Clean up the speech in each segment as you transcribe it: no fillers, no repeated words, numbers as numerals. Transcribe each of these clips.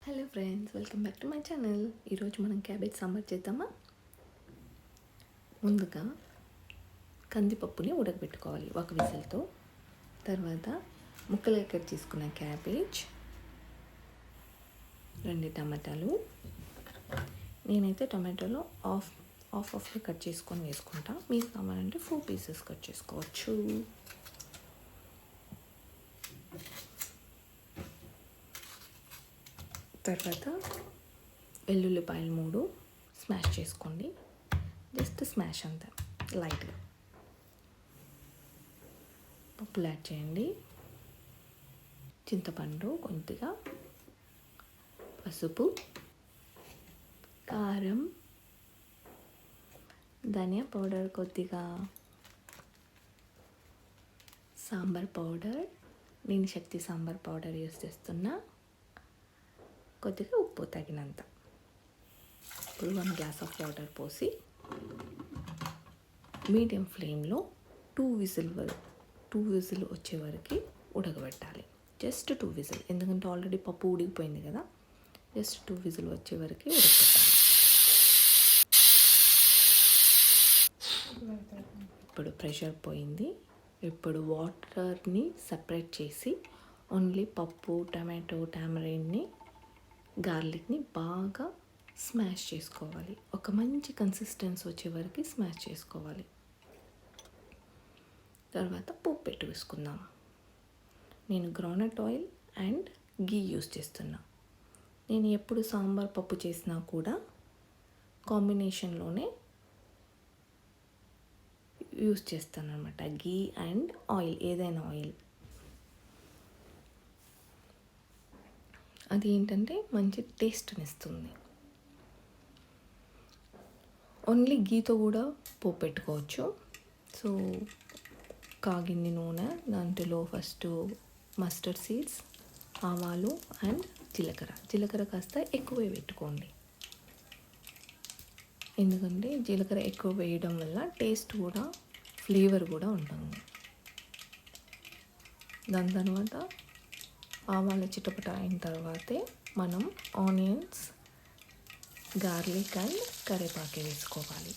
Hello friends, welcome back to my channel. ఈరోజు మనం cabbage sambar చేద్దామా. ముందుగా కందిపప్పుని ఉడకబెట్టుకోవాలి ఒక విజిల్తో. తర్వాత ముక్కలుగా కట్ చేసుకున్న క్యాబేజ్, 2 టమాటాలు. నేనైతే టమాటాలో హాఫ్గా కట్ చేసుకొని వేసుకుంటా. మీరు కావాలంటే 4 పీసెస్ కట్ చేసుకోవచ్చు. తర్వాత వెల్లుల్లిపాయలు 3 స్మాష్ చేసుకోండి. జస్ట్ స్మాష్ అంతా లైట్గా. పప్పులు యాడ్ చేయండి. చింతపండు కొద్దిగా, పసుపు, కారం, ధనియా పౌడర్ కొద్దిగా, సాంబార్ పౌడర్. నేను శక్తి సాంబార్ పౌడర్ యూస్ చేస్తున్నా. కొద్దిగా ఉప్పు తగినంత. ఇప్పుడు 1 గ్లాస్ ఆఫ్ వాటర్ పోసి మీడియం ఫ్లేమ్లో 2 విజిల్ వచ్చే వరకు ఉడకబెట్టాలి. జస్ట్ 2 విజిల్, ఎందుకంటే ఆల్రెడీ పప్పు ఉడికిపోయింది కదా. జస్ట్ 2 విజిల్ వచ్చే వరకు ఉడకబెట్టాలి. ఇప్పుడు ప్రెషర్ పోయింది. ఇప్పుడు వాటర్ని సపరేట్ చేసి ఓన్లీ పప్పు, టమాటో, టామరిన్ని, గార్లిక్ని బాగా స్మాష్ చేసుకోవాలి. ఒక మంచి కన్సిస్టెన్సీ వచ్చే వరకు స్మాష్ చేసుకోవాలి. తర్వాత పోపు పెట్టి వేసుకుందాం. నేను groundnut oil and ghee use చేస్తున్నా. నేను ఎప్పుడు సాంబార్ పప్పు చేసినా కూడా కాంబినేషన్లోనే యూస్ చేస్తాను అనమాట. గీ అండ్ ఆయిల్, ఏదైనా ఆయిల్. అది ఏంటంటే మంచి టేస్ట్ని ఇస్తుంది. ఓన్లీ గీతో కూడా పోపు పెట్టుకోవచ్చు. సో కాగింది నూనె, దాంట్లో ఫస్ట్ మస్టర్డ్ సీడ్స్, ఆవాలు అండ్ జీలకర్ర కాస్త ఎక్కువే పెట్టుకోండి. ఎందుకంటే జీలకర్ర ఎక్కువ వేయడం వల్ల టేస్ట్ కూడా, ఫ్లేవర్ కూడా ఉంటుంది. దాని తర్వాత ఆవాలు చిటపట అయిన తర్వాతే మనం ఆనియన్స్, గార్లిక్ అండ్ కరివేపాకు వేసుకోవాలి.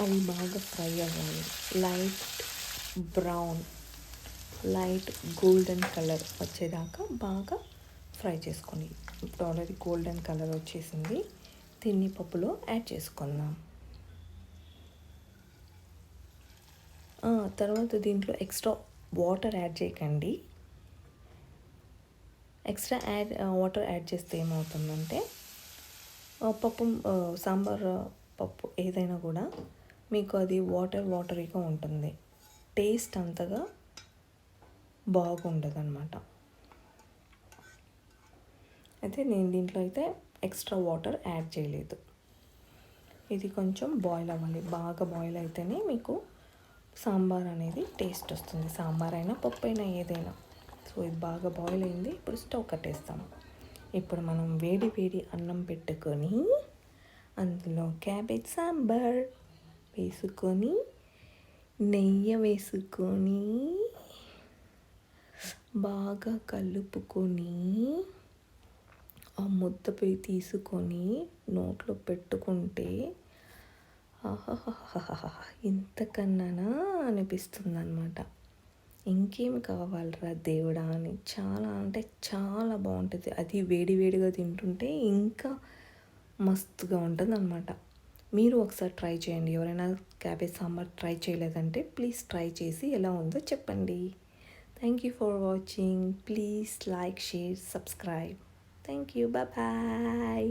అవి బాగా ఫ్రై అవ్వాలి. లైట్ గోల్డెన్ కలర్ వచ్చేదాకా బాగా ఫ్రై చేసుకోండి. ఇప్పుడు ఆల్రెడీ గోల్డెన్ కలర్ వచ్చేసింది. దీన్ని పప్పులో యాడ్ చేసుకుందాం. తర్వాత దీంట్లో ఎక్స్ట్రా వాటర్ యాడ్ చేయకండి. వాటర్ యాడ్ చేస్తే ఏమవుతుందంటే పప్పు, సాంబార్ పప్పు ఏదైనా కూడా మీకు అది వాటరీగా ఉంటుంది. టేస్ట్ అంతగా బాగుండదు అన్నమాట. అయితే నేను దీంట్లో అయితే ఎక్స్ట్రా వాటర్ యాడ్ చేయలేదు. ఇది కొంచెం బాయిల్ అవ్వాలి. బాగా బాయిల్ అయితేనే మీకు సాంబార్ అనేది టేస్ట్ వస్తుంది. సాంబార్ అయినా పప్పు అయినా ఏదైనా. సో ఇది బాగా బాయిల్ అయింది. ఇప్పుడు స్టవ్ కట్టేస్తాము. ఇప్పుడు మనం వేడి అన్నం పెట్టుకొని అందులో క్యాబేజ్ సాంబార్ వేసుకొని, నెయ్యి వేసుకొని, బాగా కలుపుకొని, ఆ ముద్ద తీసుకొని నోట్లో పెట్టుకుంటే ఇంతకన్నానా అనిపిస్తుంది అన్నమాట. ఇంకేమి కావాలరా దేవుడా అని. చాలా అంటే చాలా బాగుంటుంది. అది వేడిగా తింటుంటే ఇంకా మస్తుగా ఉంటుంది అన్నమాట. మీరు ఒకసారి ట్రై చేయండి. ఎవరైనా క్యాబేజ్ సాంబార్ ట్రై చేయలేదంటే ప్లీజ్ ట్రై చేసి ఎలా ఉందో చెప్పండి. Thank you for watching. Please like, share, subscribe. Thank you. Bye.